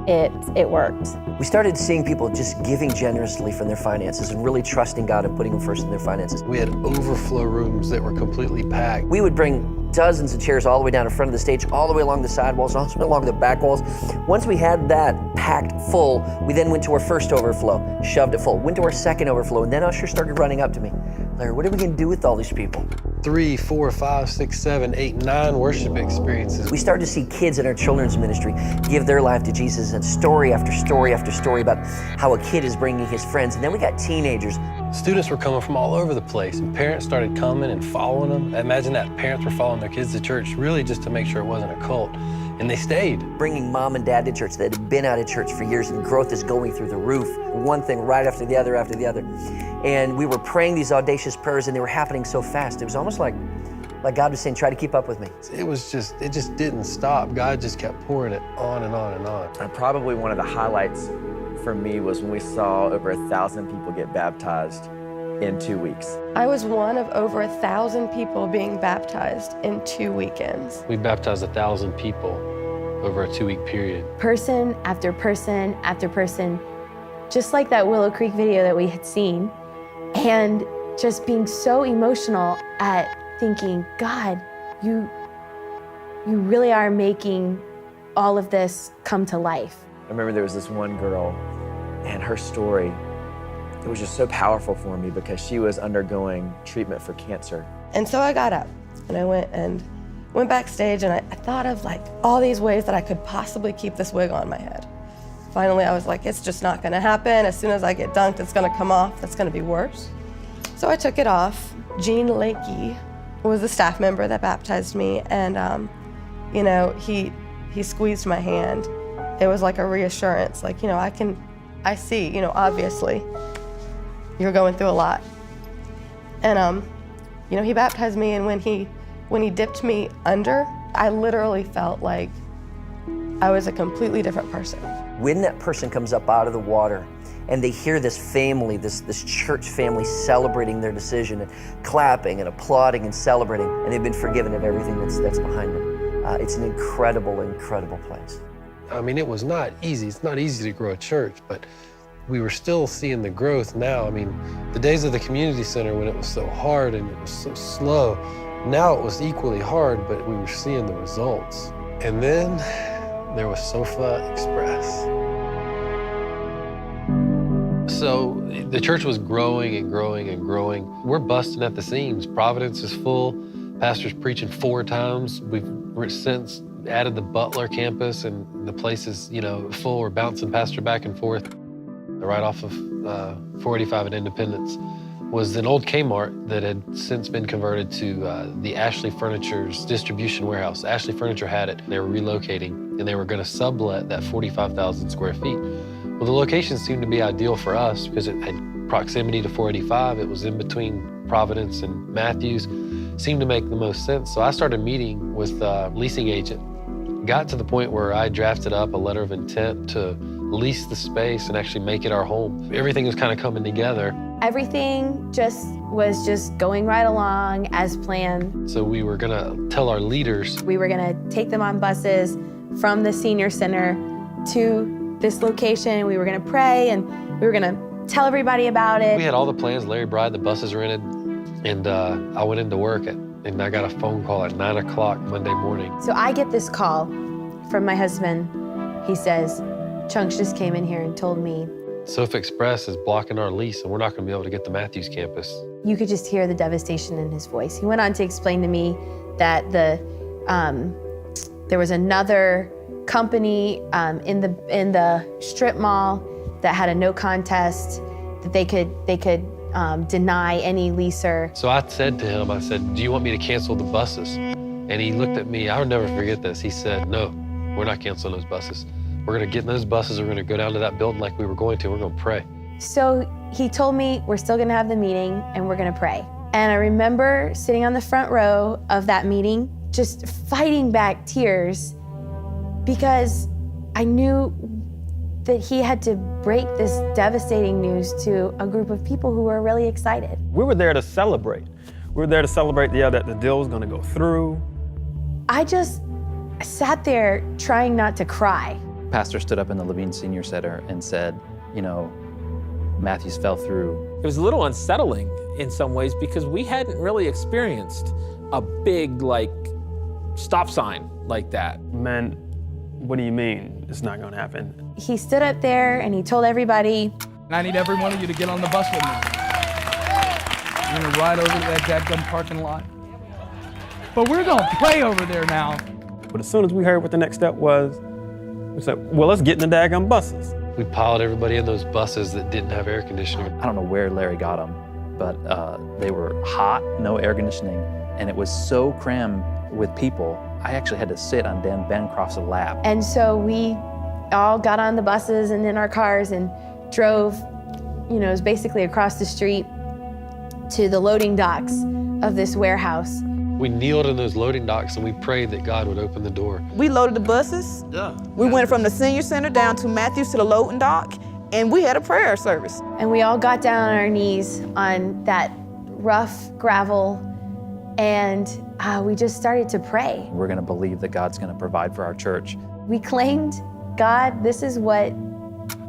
It worked. We started seeing people just giving generously from their finances and really trusting God and putting Him first in their finances. We had overflow rooms that were completely packed. We would bring dozens of chairs all the way down in front of the stage, all the way along the side walls, all the way along the back walls. Once we had that packed full, we then went to our first overflow, shoved it full, went to our second overflow, and then ushers started running up to me. Larry, what are we going to do with all these people? 3, 4, 5, 6, 7, 8, 9 worship experiences. We started to see kids in our children's ministry give their life to Jesus, and story after story after story about how a kid is bringing his friends. And then we got teenagers. Students were coming from all over the place, and parents started coming and following them. Imagine that, parents were following their kids to church really just to make sure it wasn't a cult. And they stayed. Bringing mom and dad to church that had been out of church for years, and growth is going through the roof. One thing right after the other after the other. And we were praying these audacious prayers, and they were happening so fast. It was almost like God was saying, try to keep up with me. It just didn't stop. God just kept pouring it on and on and on. And probably one of the highlights for me was when we saw over 1,000 people get baptized in 2 weeks. I was one of over 1,000 people being baptized in 2 weekends. We baptized 1,000 people over a 2-week period. Person after person after person, just like that Willow Creek video that we had seen, and just being so emotional at thinking, God, you really are making all of this come to life. I remember there was this one girl, and her story, it was just so powerful for me because she was undergoing treatment for cancer. And so I got up and I went backstage, and I thought of like all these ways that I could possibly keep this wig on my head. Finally, I was like, it's just not gonna happen. As soon as I get dunked, it's gonna come off. That's gonna be worse. So I took it off. Gene Lakey was a staff member that baptized me, and he squeezed my hand. It was like a reassurance, like, I see, obviously. you're going through a lot. And you know, he baptized me, and when he dipped me under, I literally felt like I was a completely different person. When that person comes up out of the water and they hear this family, this church family celebrating their decision and clapping and applauding and celebrating, and they've been forgiven of everything that's behind them, it's an incredible, incredible place. I mean, it was not easy. It's not easy to grow a church, but we were still seeing the growth now. I mean, the days of the community center when it was so hard and it was so slow, now it was equally hard, but we were seeing the results. And then there was Sofa Express. So the church was growing and growing and growing. We're busting at the seams. Providence is full. Pastor's preaching 4 times. We've since added the Butler campus, and the place is, you know, full. We're bouncing pastor back and forth. Right off of 485 and Independence was an old Kmart that had since been converted to the Ashley Furniture's distribution warehouse. Ashley Furniture had it. They were relocating, and they were going to sublet that 45,000 square feet. Well, the location seemed to be ideal for us because it had proximity to 485. It was in between Providence and Matthews. Seemed to make the most sense. So I started meeting with a leasing agent. Got to the point where I drafted up a letter of intent to lease the space and actually make it our home. Everything was kind of coming together. Everything was just going right along as planned. So we were gonna tell our leaders. We were gonna take them on buses from the senior center to this location. We were gonna pray, and we were gonna tell everybody about it. We had all the plans. Larry Bride, the buses rented, and I went into work and I got a phone call at 9 o'clock Monday morning. So I get this call from my husband. He says, Chunks just came in here and told me Sofa Express is blocking our lease, and we're not gonna be able to get the Matthews campus. You could just hear the devastation in his voice. He went on to explain to me that there was another company in the strip mall that had a no contest, that they could deny any leaser. So I said to him, I said, do you want me to cancel the buses? And he looked at me, I'll never forget this. He said, no, we're not canceling those buses. We're gonna get in those buses, we're gonna go down to that building like we were going to, we're gonna pray. So he told me, we're still gonna have the meeting and we're gonna pray. And I remember sitting on the front row of that meeting, just fighting back tears, because I knew that he had to break this devastating news to a group of people who were really excited. We were there to celebrate. We were there to celebrate that the deal was gonna go through. I just sat there trying not to cry. Pastor stood up in the Levine Senior Center and said, you know, Matthews fell through. It was a little unsettling in some ways because we hadn't really experienced a big, stop sign like that. Man, what do you mean it's not gonna happen? He stood up there and he told everybody, I need every one of you to get on the bus with me. We're gonna ride over to that dadgum parking lot. But we're gonna pray over there now. But as soon as we heard what the next step was, we said, well, let's get in the daggum buses. We piled everybody in those buses that didn't have air conditioning. I don't know where Larry got them, but they were hot, no air conditioning, and it was so crammed with people, I actually had to sit on Dan Bancroft's lap. And so we all got on the buses and in our cars and drove, it was basically across the street to the loading docks of this warehouse. We kneeled in those loading docks and we prayed that God would open the door. We loaded the buses. Yeah. We went from the senior center down to Matthews to the loading dock, and we had a prayer service. And we all got down on our knees on that rough gravel, and we just started to pray. We're gonna believe that God's gonna provide for our church. We claimed, God, this is what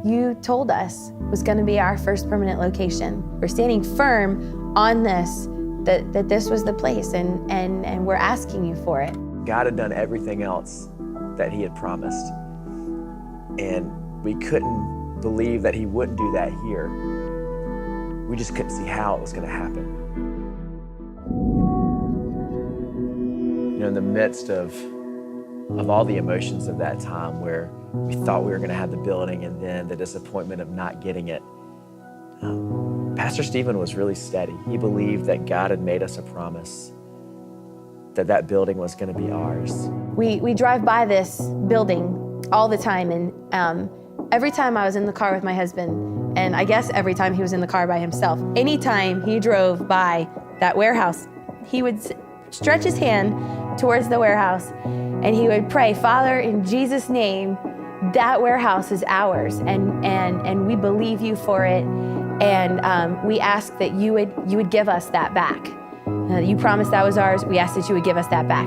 you told us was gonna be our first permanent location. We're standing firm on this, that this was the place, and we're asking you for it. God had done everything else that he had promised. And we couldn't believe that he wouldn't do that here. We just couldn't see how it was gonna happen. In the midst of all the emotions of that time where we thought we were gonna have the building and then the disappointment of not getting it, Pastor Stephen was really steady. He believed that God had made us a promise, that building was gonna be ours. We drive by this building all the time, and every time I was in the car with my husband, And I guess every time he was in the car by himself, anytime he drove by that warehouse, he would stretch his hand towards the warehouse and he would pray, Father, in Jesus' name, that warehouse is ours, and we believe you for it, and we ask that you would give us that back. You promised that was ours. We ask that you would give us that back.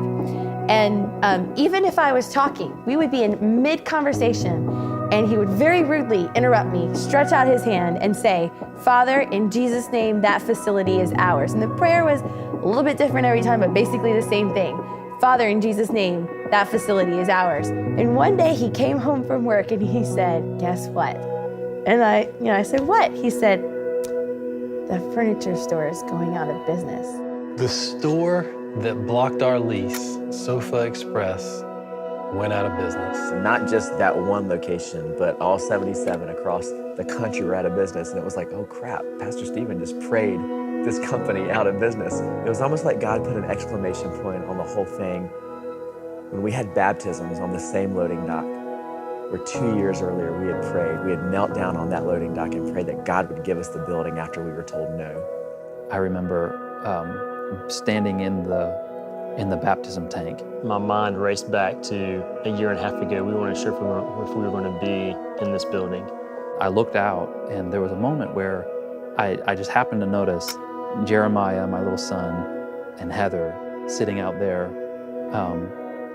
And even if I was talking, we would be in mid-conversation, and he would very rudely interrupt me, stretch out his hand, and say, Father, in Jesus' name, that facility is ours. And the prayer was a little bit different every time, but basically the same thing. Father, in Jesus' name, that facility is ours. And one day he came home from work and he said, guess what? And I said, what? He said, the furniture store is going out of business. The store that blocked our lease, Sofa Express, went out of business. Not just that one location, but all 77 across the country were out of business. And it was like, oh crap, Pastor Stephen just prayed this company out of business. It was almost like God put an exclamation point on the whole thing when we had baptisms on the same loading dock, where 2 years earlier we had prayed. We had knelt down on that loading dock and prayed that God would give us the building after we were told no. I remember standing in the baptism tank. My mind raced back to a year and a half ago. We weren't sure if we were going to be in this building. I looked out, and there was a moment where I just happened to notice Jeremiah, my little son, and Heather sitting out there,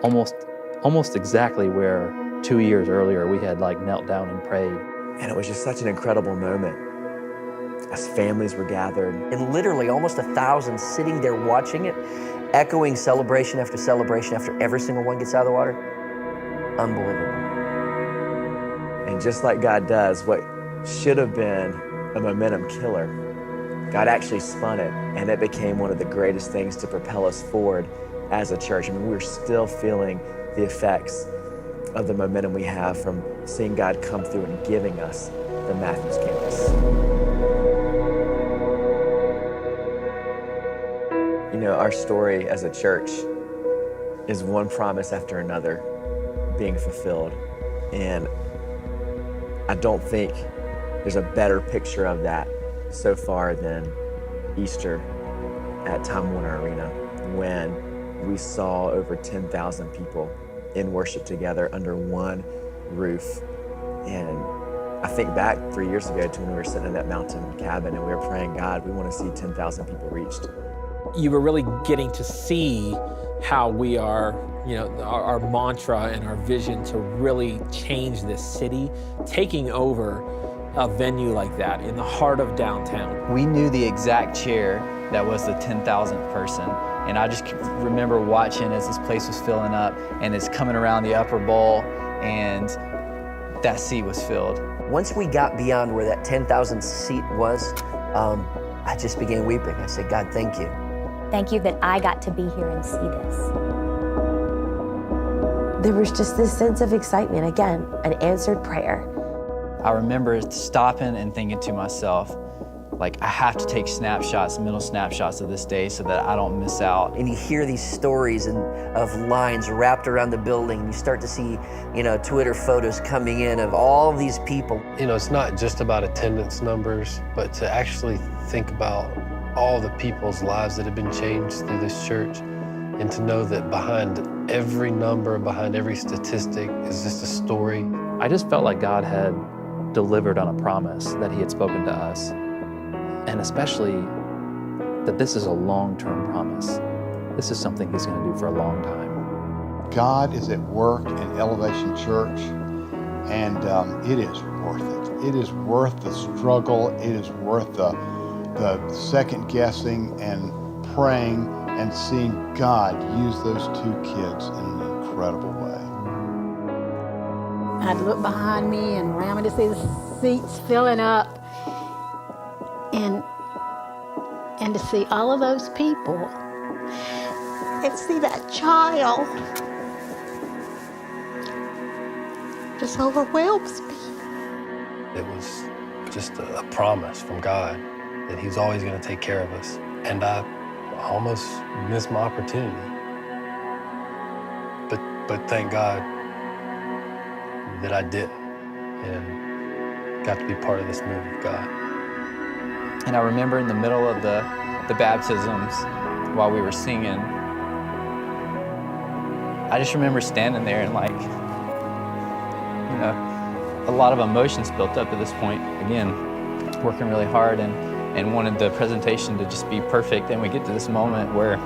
almost exactly where 2 years earlier we had knelt down and prayed. And it was just such an incredible moment as families were gathered. And literally almost 1,000 sitting there watching it, echoing celebration after celebration after every single one gets out of the water. Unbelievable. And just like God does, what should have been a momentum killer, God actually spun it, and it became one of the greatest things to propel us forward as a church. I mean, we're still feeling the effects of the momentum we have from seeing God come through and giving us the Matthews campus. You know, our story as a church is one promise after another being fulfilled. And I don't think there's a better picture of that so far than Easter at Time Warner Arena, when we saw over 10,000 people in worship together under one roof. And I think back 3 years ago to when we were sitting in that mountain cabin and we were praying, God, we want to see 10,000 people reached. You were really getting to see how we are, our mantra and our vision to really change this city, taking over a venue like that in the heart of downtown. We knew the exact chair that was the 10,000th person. And I just remember watching as this place was filling up and it's coming around the upper bowl and that seat was filled. Once we got beyond where that 10,000 seat was, I just began weeping. I said, God, thank you. Thank you that I got to be here and see this. There was just this sense of excitement, again, an answered prayer. I remember stopping and thinking to myself, I have to take mental snapshots of this day so that I don't miss out. And you hear these stories of lines wrapped around the building. You start to see, Twitter photos coming in of all these people. It's not just about attendance numbers, but to actually think about all the people's lives that have been changed through this church, and to know that behind every number, behind every statistic is just a story. I just felt like God had delivered on a promise that he had spoken to us. And especially that this is a long-term promise. This is something he's going to do for a long time. God is at work in Elevation Church, and it is worth it. It is worth the struggle. It is worth the second guessing and praying and seeing God use those two kids in an incredible way. I'd look behind me and around me to see the seats filling up. And to see all of those people and see that child just overwhelms me. It was just a promise from God that he's always going to take care of us. And I almost missed my opportunity. But thank God that I didn't. And got to be part of this move of God. And I remember in the middle of the baptisms, while we were singing, I just remember standing there and like, you know, a lot of emotions built up at this point. Again, working really hard and wanted the presentation to just be perfect. And we get to this moment where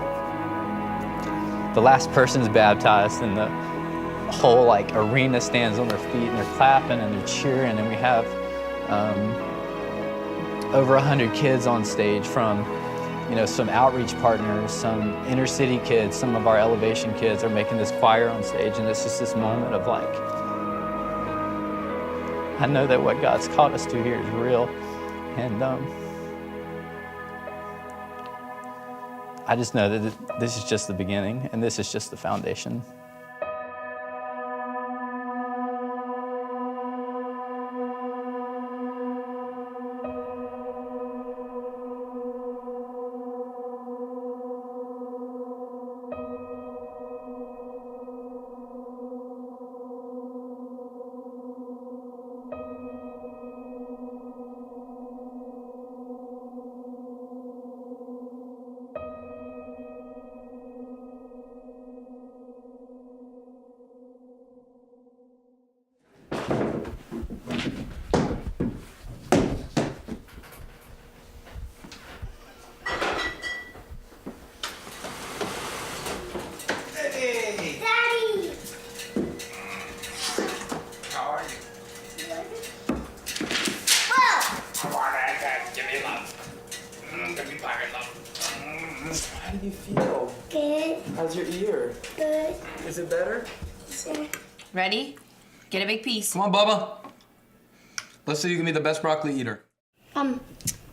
the last person's baptized and the whole like arena stands on their feet and they're clapping and they're cheering, and we have over 100 kids on stage from, you know, some outreach partners, some inner city kids, some of our elevation kids are making this choir on stage, and it's just this moment of like, I know that what God's called us to here is real, and I just know that this is just the beginning, and this is just the foundation. How do you feel? Good. How's your ear? Good. Is it better? Sure. Ready? Get a big piece. Come on, Bubba. Let's see who can be the best broccoli eater.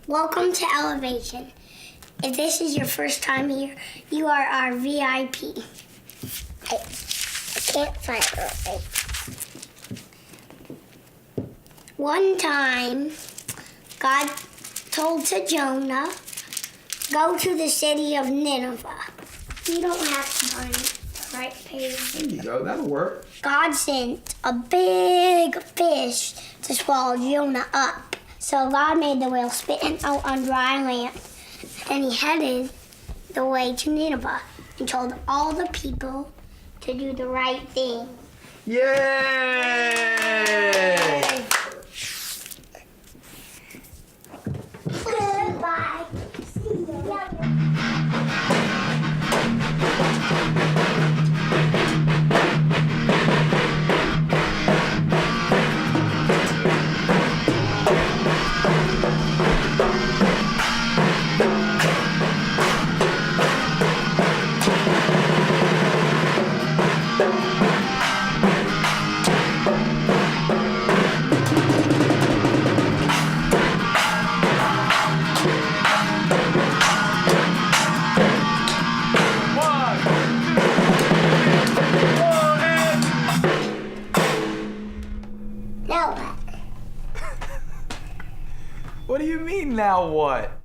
Welcome to Elevation. If this is your first time here, you are our VIP. I can't find it right. One time, God told to Jonah, go to the city of Nineveh. You don't have to find the right page. There you go, that'll work. God sent a big fish to swallow Jonah up. So God made the whale spit out on dry land, and he headed the way to Nineveh and told all the people to do the right thing. Yay! Goodbye. See ya. What do you mean, now what?